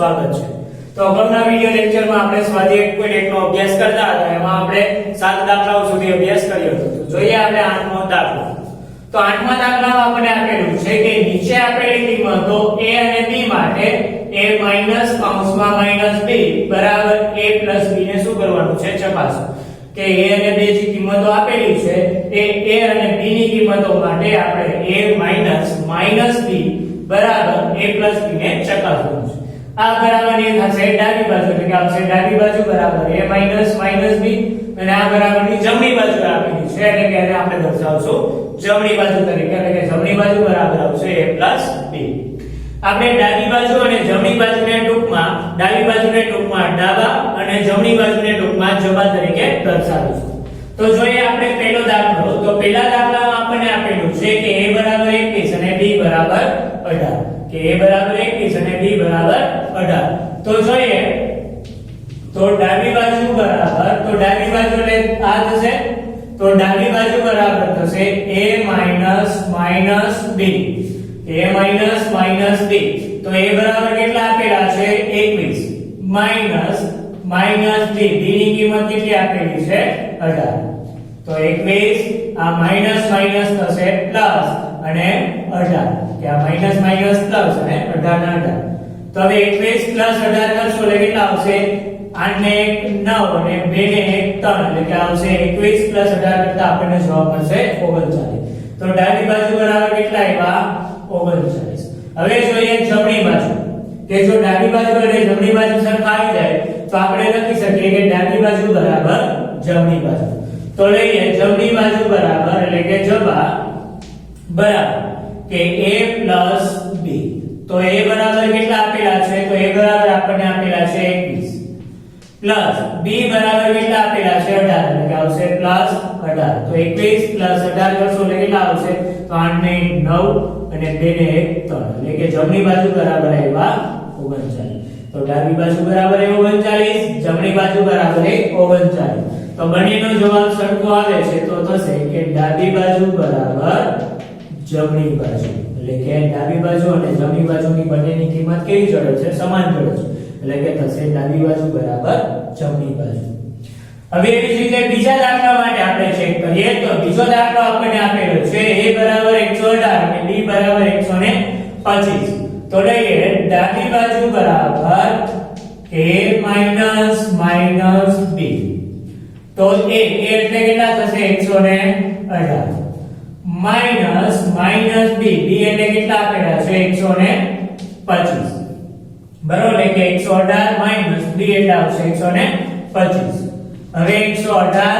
સ્વાગત છે। તો અગાઉના વિડિયો લેક્ચરમાં આપણે સ્વાધ્યાય 1.1 નો અભ્યાસ કરતા હતા। એમાં આપણે 7 દાખલાઓ સુધી અભ્યાસ કર્યો હતો। તો જોઈએ આપણે 8મો દાખલો। તો 8મા દાખલામાં આપણને આપેલું છે કે નીચે આપેલી કિંમતો a અને b માટે a માઈનસ કૌંસમાં માઈનસ b બરાબર a પ્લસ b ને શું કરવાનું છે ચકાસો। કે a અને b જે કિંમતો આપેલી છે એ a અને b ની કિંમતો માટે આપણે a માઈનસ b બરાબર a પ્લસ b ને ચકાસવાનું છે। આ બરાબર એ થશે ડાબી બાજુ એટલે કે આવશે ડાબી બાજુ બરાબર a માઈનસ b અને આ બરાબરની જમણી બાજુ આપેલી છે એટલે કે એને આપણે દર્શાવશું જમણી બાજુ તરીકે એટલે કે જમણી બાજુ બરાબર આવશે a પ્લસ b। આપણે ડાબી બાજુ અને જમણી બાજુને ટૂંકમાં ડાબી બાજુને ટૂંકમાં ડાબા અને જમણી બાજુને ટૂંકમાં જમા તરીકે દર્શાવીશું। તો જોઈએ આપણે પહેલો દાખલો। તો પહેલા દાખલામાં આપણને આપેલું છે કે a બરાબર 21 અને b બરાબર 18 કે a બરાબર 21 અને b બરાબર 18। તો જોઈએ તો ડાબી બાજુ બરાબર તો ડાબી બાજુ એટલે આ થશે તો ડાબી બાજુ બરાબર થશે a minus b a minus b તો a બરાબર કેટલા આપેલા છે 21 માઈનસ b b ની કિંમત કેટલી આપેલી છે 18 તો 21 આ માઈનસ થશે પ્લસ અને 18 કે આ માઈનસ પ્લસ અને 18 ના 18 તો હવે 21 પ્લસ 18 કરશો એટલે કેટલા આવશે 8 ને 1 9 અને 2 ને 1 3 એટલે કે આવશે 21 પ્લસ 18 કરતા આપણને જવાબ મળશે 39। તો ડાબી બાજુ બરાબર કેટલા આવ્યા 39। હવે જોઈએ જમણી બાજુ કે જો ડાબી બાજુ અને જમણી બાજુ સરખા આવી જાય તો આપણે લખી શકીએ કે ડાબી બાજુ બરાબર જમણી બાજુ। તો લઈએ જમણી બાજુ બરાબર એટલે કે જમા બરાબર કે a પ્લસ b તો a બરાબર કેટલા આપેલા છે તો a બરાબર આપણને આપેલા છે 21 પ્લસ b બરાબર કેટલા આપેલા છે 18 એટલે કે આવશે પ્લસ 18 તો 21 પ્લસ 18 કરશો એટલે કેટલા આવશે તો 8 ને 9 અને 2 ને 1 3 એટલે કે જમણી બાજુ બરાબર આવ્યા 39। તો ડાબી બાજુ બરાબર 39 જમણી બાજુ બરાબર 39 તો બંનેનો જવાબ સરખો આવે છે તો થશે કે ડાબી બાજુ બરાબર જમણી બાજુ એટલે કે ડાબી બાજુ અને જમણી બાજુની બંનેની કિંમત કેવી જડે છે સમાન જડે છે એટલે કે થશે ડાબી બાજુ બરાબર જમણી બાજુ। હવે એવી જ રીતે બીજા દાખલા માટે આપણે ચેક કરીએ તો બીજો દાખલો આપણને આપેલો છે a બરાબર 118 અને b બરાબર 125 તો લઈએ ડાબી બાજુ બરાબર a માઈનસ b તો a એટલે કેટલા થશે 118 માઈનસ b એટલે કેટલા આપેલા છે 125 બરોબર એટલે કે 118 માઈનસ b એટલે આવશે 125। હવે 118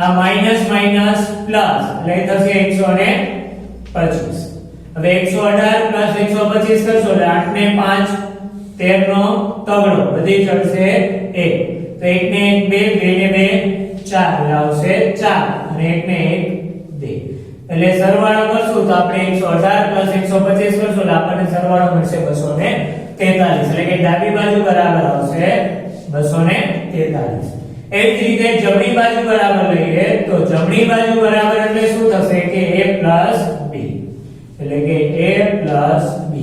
આ માઈનસ પ્લસ એટલે થશે 125 હવે 118 પ્લસ 125 કરશો એટલે 8 ને 5 13 નો તગડો બધી ચડશે 1 તો 1 ને 1 2 2 ને 2 4 એટલે આવશે 4 અને 1 ને 1 2 એટલે સરવાળો કરશું તો આપણે 118 પ્લસ 125 કરશું એટલે આપણને સરવાળો મળશે 243 એટલે કે ડાબી બાજુ બરાબર આવશે 243। એ જ રીતે જમણી બાજુ બરાબર લઈએ તો જમણી બાજુ બરાબર એટલે શું થશે કે a પ્લસ b એટલે કે a પ્લસ b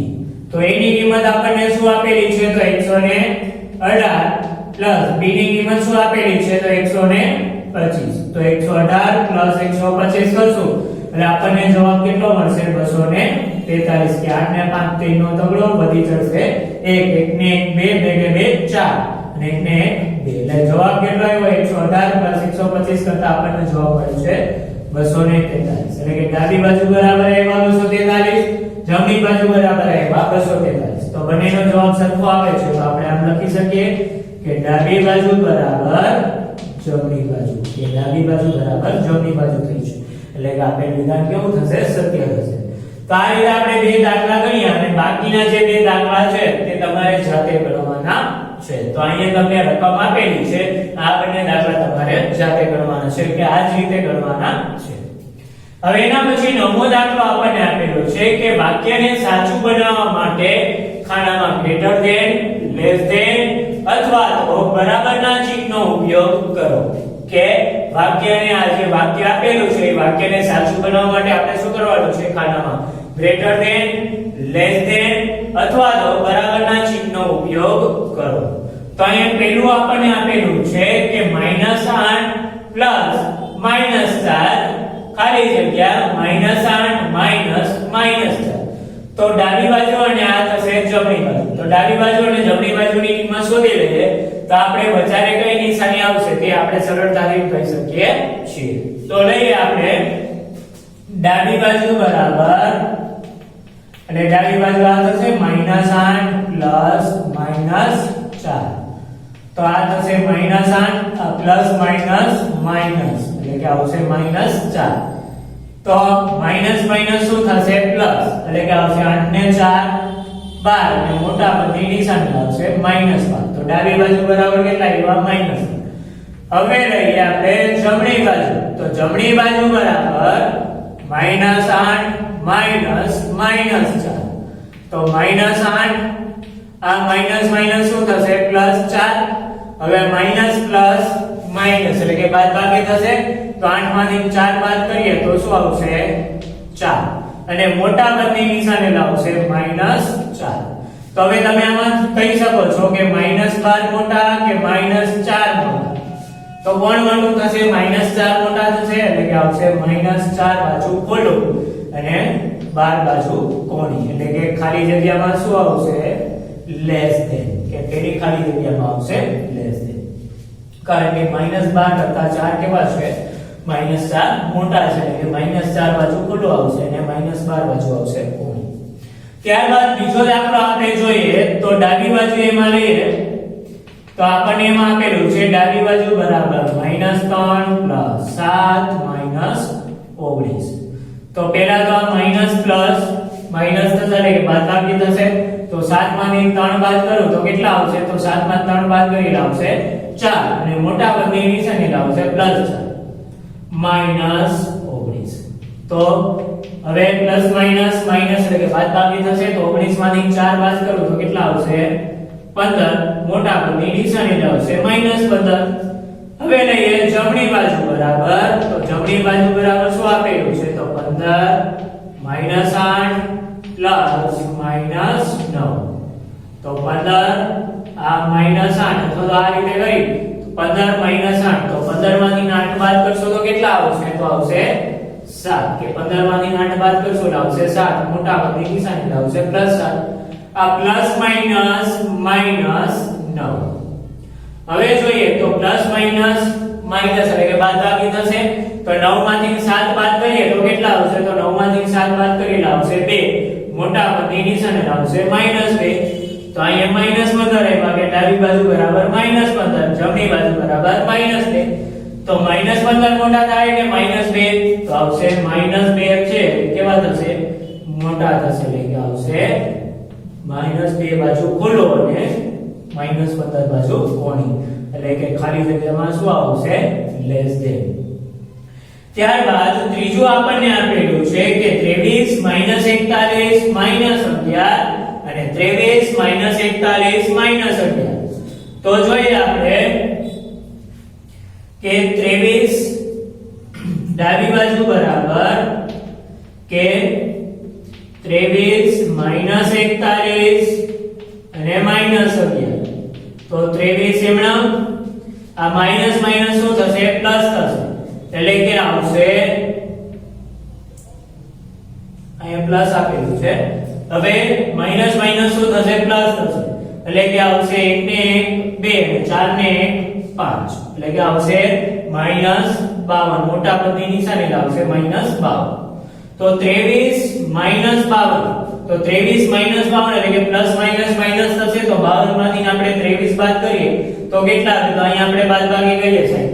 તો a ની કિંમત આપણને શું આપેલી છે તો 118 પ્લસ b ની કિંમત શું આપેલી છે તો 125 તો 118 પ્લસ 125 કરશું એટલે આપણને જવાબ કેટલો મળશે 243 કે 8 ને 5 3 નો તગડો વધી જશે 1 1 ને 1 2 2 ને 2 4 અને 1 ને 1 2 એટલે જવાબ કેટલો આવ્યો 118 પ્લસ 125 કરતા આપણને જવાબ મળે છે 243 એટલે કે ડાબી બાજુ બરાબર આવ્યા 243 જમણી બાજુ બરાબર આવ્યા 243 તો બંનેનો જવાબ સરખો આવે છે તો આપણે આમ લખી શકીએ કે ડાબી બાજુ બરાબર જમણી બાજુ કે ડાબી બાજુ બરાબર જમણી બાજુ થઈ છે એટલે કે આપેલ વિધાન કેવું થશે સત્ય થશે। તો આ રીતે આપણે બે દાખલા ગણ્યા અને બાકીના જે બે દાખલા છે તે તમારે જાતે ગણવાના છે। તો અહીંયા તમને રકમ આપેલી છે આ બંને દાખલા તમારે જાતે ગણવાના છે કે આ જ રીતે ગણવાના છે। હવે એના પછી નવમો દાખલો આપણને આપેલો છે કે વાક્યને સાચું બનાવવા માટે ખાનામાં ગ્રેટર ધેન લેસ ધેન અથવા તો બરાબરના ચિહ્નનો ઉપયોગ કરો કે વાક્યને આ જે વાક્ય આપેલું છે એ વાક્યને સાચું બનાવવા માટે આપણે શું કરવાનું છે ખાનામાં ગ્રેટર ધેન લેસ ધેન અથવા તો બરાબરના ચિહ્નનો ઉપયોગ કરો. તો અહીંયા પહેલું આપણને આપેલું છે કે -8 પ્લસ -4 ખાલી જગ્યા -8 -4. તો ડાબી બાજુ અને આ થશે જમણી બાજુ. તો ડાબી બાજુ અને જમણી બાજુની કિંમત શોધી લઈએ તો આપણે વચારે કઈ નિશાની આવશે તે આપણે સરળતાથી કહી શકીએ છીએ. તો લઈએ આપણે ડાબી બાજુ બરાબર અને ડાબી બાજુ આ થશે -8 પ્લસ -4. તો આ થશે -8 પ્લસ માઈનસ એટલે કે આવશે -4. તો માઈનસ માઈનસ શું થશે પ્લસ એટલે કે આવશે 8 ને 4 12 અને મોટા પદની નિશાની આવશે -12. તો ડાબી બાજુ બરાબર કેટલા આવ્યા માઈનસ. હવે લઈએ આપણે જમણી બાજુ. તો જમણી બાજુ બરાબર -8 -4. તો -8 આ માઈનસ માઈનસ શું થશે +4. હવે માઈનસ પ્લસ માઈનસ એટલે કે બાદબાકી થશે. તો 8 માંથી 4 બાદ કરીએ તો શું આવશે 4 અને મોટા પદની નિશાને લાવશે -4. તો હવે તમે આમાં કહી શકો છો કે -12 મોટા કે -4 મોટા. તો કોણ મોટું થશે -4 મોટા થશે એટલે કે આવશે -4 બાજુ ખોલો અને 12 બાજુ કોણી એટલે કે ખાલી જગ્યામાં શું આવશે લેસ ધેન કે પેલી ખાલી જગ્યામાં આવશે લેસ ધેન. કારણ કે -12 કરતા 4 કેવા છે -4 મોટા છે એટલે -4 બાજુ ખોટું આવશે અને -12 બાજુ આવશે કોણી. ત્યારબાદ બીજો દાખલો આપણે જોઈએ તો ડાબી બાજુ એમાં લઈએ તો આપણને એમાં આપેલું છે ડાબી બાજુ બરાબર -3 + 7 -19. તો પહેલા તો આ માઈનસ પ્લસ માઈનસ થશે એટલે કે બાદબાકી થશે. તો 7 માંથી 3 બાદ કરો તો કેટલા આવશે તો 7 માંથી 3 બાદ કરીએ આવશે 4 અને મોટા પદની નિશાની લાવશે +4 -19. તો હવે પ્લસ માઈનસ માઈનસ એટલે કે બાદબાકી થશે. તો 19 માંથી 4 બાદ કરો તો કેટલા આવશે 15 મોટા પદની નિશાની લાવશે -15. હવે લઈએ જમણી બાજુ બરાબર. તો જમણી બાજુ બરાબર શું આપેલું છે તો 15 -8 પ્લસ -9. તો 15 આ -8 તો આ રીતે કરી 15 -8 તો 15 માંથી 8 બાદ કરશો તો કેટલા આવશે તો આવશે 7 કે 15 માંથી 8 બાદ કરશો તો આવશે 7 મોટા પદની નિશાની લાવશે +7. આ પ્લસ માઈનસ 9. હવે જોઈએ તો પ્લસ માઈનસ એટલે કે બાદબાકી થશે. તો 9 માંથી 7 બાદ કરીએ તો કેટલા આવશે તો 9 માંથી 7 બાદ કરીએ આવશે 2 મોટા પદની નિશાને આવશે -2. તો અહીંયા -15 આવ્યા કે ડાબી બાજુ બરાબર -15 જમણી બાજુ બરાબર -2. તો -15 મોટા થાય કે -2 તો આવશે -2 છે કેવા થશે મોટા થશે એટલે કે આવશે -2 બાજુ ખોલો અને -15 બાજુ કોણી એટલે કે ખાલી જગ્યામાં શું આવશે લેસ ધેન. ત્યારબાદ ત્રીજું આપણને આપેલું છે કે 23 -41 -11 અને 23 -41 -11. તો જોઈએ આપણે કે 23 ડાબી બાજુ બરાબર કે 23 -41 અને -11. તો 23 એમણા આ માઈનસ માઈનસ શું થશે પ્લસ થશે એટલે કે આવશે અહીંયા પ્લસ આપેલું છે. હવે માઈનસ માઈનસ શું થશે પ્લસ થશે એટલે કે આવશે 1 ને 1 2 4 ને 1 5 એટલે કે આવશે -52 મોટા પદની નિશાની લાવશે -52. તો 23 -52 તો 23 -52 એટલે કે પ્લસ માઈનસ માઈનસ થશે. તો 52 માંથી આપણે 23 બાદ કરીએ તો કેટલા આવે તો અહીંયા આપણે બાદબાકી કરીએ સાહેબ.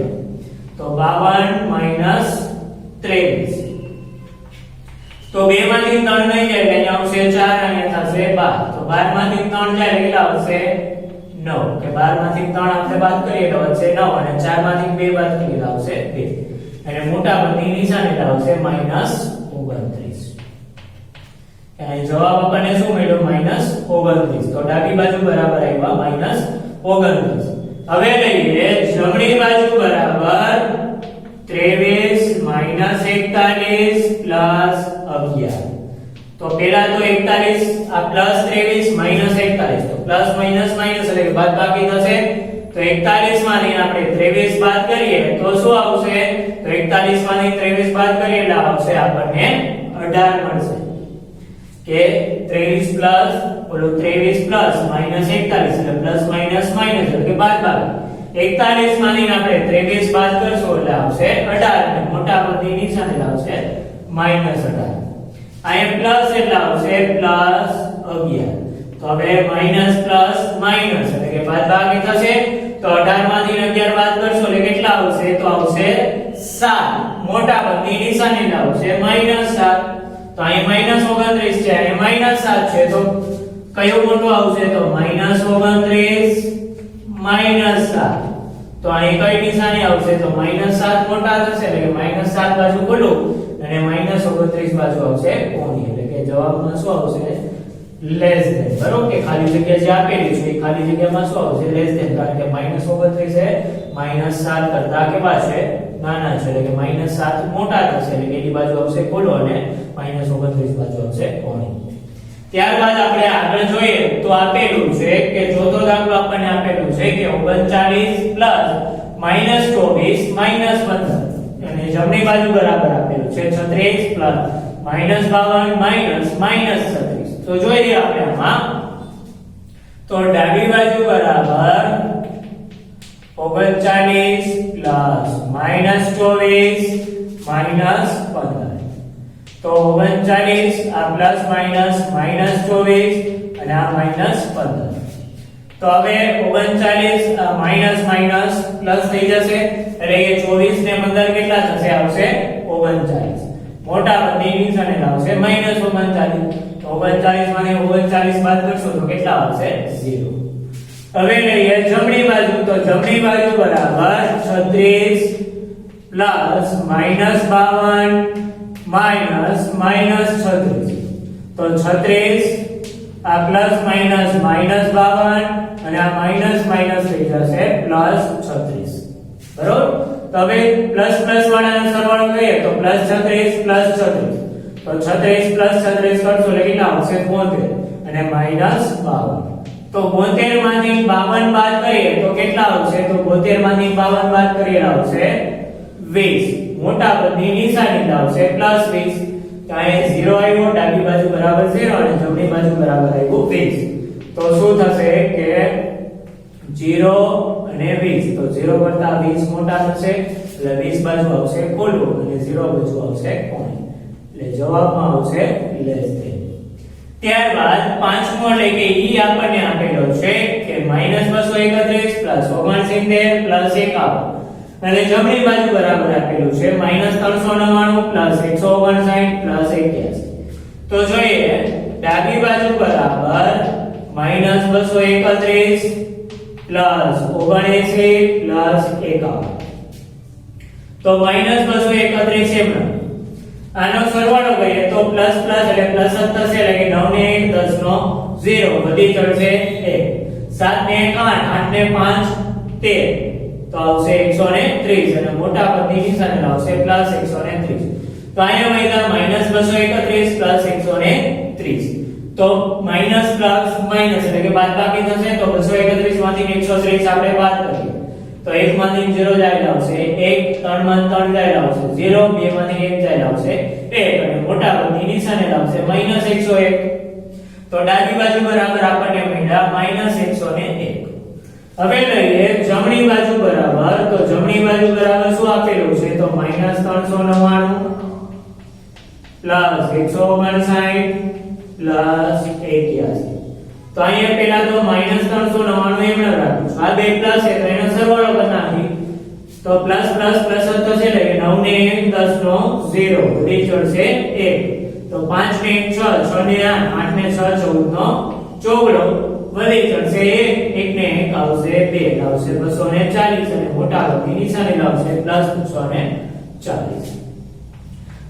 તો 52 - 23 તો 2 માંથી 3 નહીં જાય એટલે અહીંયા આવશે 4 અહીંયા થશે 12. તો 12 માંથી 3 જાય એટલે કેટલા આવશે 9 કે 12 માંથી 3 આપણે બાદ કરીએ તો વધશે 9 અને 4 માંથી 2 બાદ કરીએ તો આવશે 2 અને મોટા પદની નિશાની આવશે -29. અહીં જવાબ આપણને શું મળ્યો -29. તો ડાબી બાજુ બરાબર આવ્યા -29. હવે લઈએ જમણી બાજુ બરાબર 23 -41 + 11. તો પેલા તો 41 આ પ્લસ 23 માઈનસ 41 તો પ્લસ માઈનસ માઈનસ એટલે કે બાદબાકી થશે તો 41 માંથી આપણે 23 બાદ કરીએ તો શું આવશે તો 41 માંથી 23 બાદ કરીએ એટલે આવશે આપણને 18 મળશે કે 23 પ્લસ ઓલો 23 પ્લસ માઈનસ 41 એટલે પ્લસ માઈનસ માઈનસ એટલે કે બાદબાકી 41 માંથી આપણે 23 બાદ કરશું એટલે આવશે 18 અને મોટા પદની નિશાની આવશે -18 અહીંયા પ્લસ એટલે આવશે પ્લસ 11 તો હવે માઈનસ પ્લસ માઈનસ એટલે કે બાદબાકી થશે તો 18 માંથી 11 બાદ કરશો એટલે કેટલા આવશે તો આવશે 7 મોટા પદની નિશાની આવશે -7 તો અહીં -29 છે અને -7 છે તો કયો મોટો આવશે તો -29 -7 તો અહીં કઈ નિશાની આવશે તો -7 મોટા થશે એટલે કે -7 બાજુ ખોલું અને -29 બાજુ આવશે કોની એટલે કે જવાબમાં શું આવશે લેસ ધેન બરોબર કે ખાલી જગ્યા જે આપેલી છે એ ખાલી જગ્યામાં શું આવશે લેસ ધેન કારણ કે -29 છે -7 કરતા કેવા છે નાના છે એટલે કે -7 મોટા થશે એટલે કે એની બાજુ આવશે ખોલો અને -29 બાજુ આવશે કોની ત્યારબાદ આપણે આગળ જોઈએ તો આપેલું છે કે ચોથો દાખલો આપણને આપેલું છે કે 39 -24 -15 અને જમણી બાજુ બરાબર આપેલું છે 36 -52 -36 તો જોઈએ આપણે આમાં તો ડાબી બાજુ બરાબર 39 -24 -15 તો 39 આ પ્લસ માઈનસ -24 અને આ -15 તો હવે 39 આ માઈનસ માઈનસ પ્લસ થઈ જશે એટલે કે 24 ને 15 કેટલા થશે આવશે 39 મોટા પદની નિશાને આવશે -39 તો 39 માંથી 39 બાદ કરશો તો કેટલા આવશે 0 હવે લઈએ જમણી બાજુ તો જમણી બાજુ બરાબર 36 -52 -36 તો 36 આ પ્લસ માઈનસ -52 અને આ માઈનસ માઈનસ થઈ જશે +36 બરોબર તો હવે પ્લસ પ્લસ વાળાનો સરવાળો કરીએ તો +36 +36 તો 36 +36 કરશો એટલે કેટલા આવશે 72 અને -52 તો 72 માંથી 52 બાદ કરીએ તો કેટલા આવશે તો 72 માંથી 52 બાદ કરીએ આવશે 20 મોટા પદની નિશાની આવશે +20 તો અહીં 0 આવ્યો ડાબી બાજુ બરાબર 0 અને જમણી બાજુ બરાબર આવ્યું 20 તો શું થશે કે 0 અને 20 તો 0 કરતા 20 મોટા થશે એટલે 20 બાજુ આવશે ખોલું અને 0 બાજુ આવશે કોણી એટલે જવાબમાં આવશે લેસ ધેન ત્યારબાદ પાંચમો એટલે કે ઈ આપણને આપેલો છે કે -231 +69 +51 અને જમણી બાજુ બરાબર આપેલું છે -399 +159 +81 તો જોઈએ ડાબી બાજુ બરાબર -231 +79 +51 તો -231 છે આનો સરવાળો કરીએ તો પ્લસ પ્લસ એટલે પ્લસ જ થશે એટલે કે 9 ને 1 10 નો 0 વધી ચડશે 1 7 ને 1 8 8 ને 5 13 તો આવશે 130 અને મોટા પદની નિશાની આવશે +130 તો અહીંયા વૈધા -231 +130 તો માઈનસ પ્લસ માઈનસ એટલે કે બાદબાકી થશે તો 231 માંથી 130 આપણે બાદ કરીએ તો 1 માંથી 0 જાય આવશે 1 3 માંથી 3 જાય આવશે 0 2 માંથી 1 જાય આવશે 1 અને મોટા પદની નિશાની આવશે -101 તો ડાબી બાજુ બરાબર આપણને મળ્યા -101 હવે લઈએ જમણી બાજુ બરાબર તો જમણી બાજુ બરાબર શું આપેલું છે તો -399 +159 +81 તો અહીંયા પહેલા તો -399 એમ રાખું આ બે પ્લસ છે તો એનો સરવાળો કરી નાખી તો પ્લસ પ્લસ પ્લસ જ થશે એટલે કે 9 ને 1 10 નો 0 વધી ચડશે 1 તો 5 ને 1 6 6 ને 8 8 ને 6 14 નો ચોગડો વધી ચડશે 1 ને 1 આવશે 2 આવશે 240 અને મોટા પદની નિશાની આવશે +240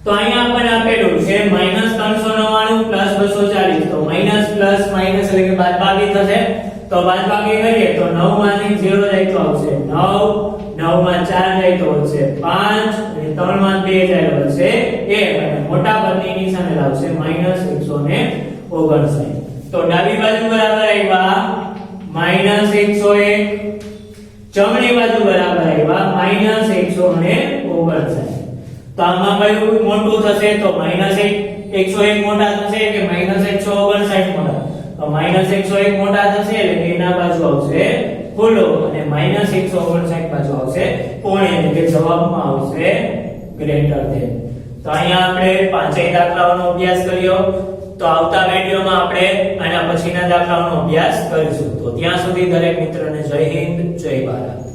તો અહીંયા આપણને આપેલું છે -399 +240 તો માઈનસ પ્લસ માઈનસ એટલે કે બાદબાકી થશે તો બાદબાકી કરીએ તો 9 માંથી 0 જાય તો આવશે 9 9 માં 4 જાય તો આવશે 5 અને 3 માં 2 જાય વધશે 1 અને મોટા પદની સામે લાવશે -159. તો ડાબી બાજુ બરાબર આવ્યા -101, જમણી બાજુ બરાબર આવ્યા -159. તો આમાં કયું મોટું થશે? તો -101 મોટા થશે કે -159 મોટા? તો -101 મોટા થશે એટલે એના બાજુ આવશે ખુલ્લો અને -159 બાજુ આવશે પૂર્ણ, એટલે કે જવાબમાં આવશે ગ્રેટર ધેન. તો અહીંયા આપણે પાંચેય દાખલાઓનો અભ્યાસ કર્યો. તો આવતા વિડિયોમાં આપણે આના પછીના દાખલાઓનો અભ્યાસ કરીશું. તો ત્યાં સુધી દરેક મિત્રને જય હિન્દ, જય ભારત.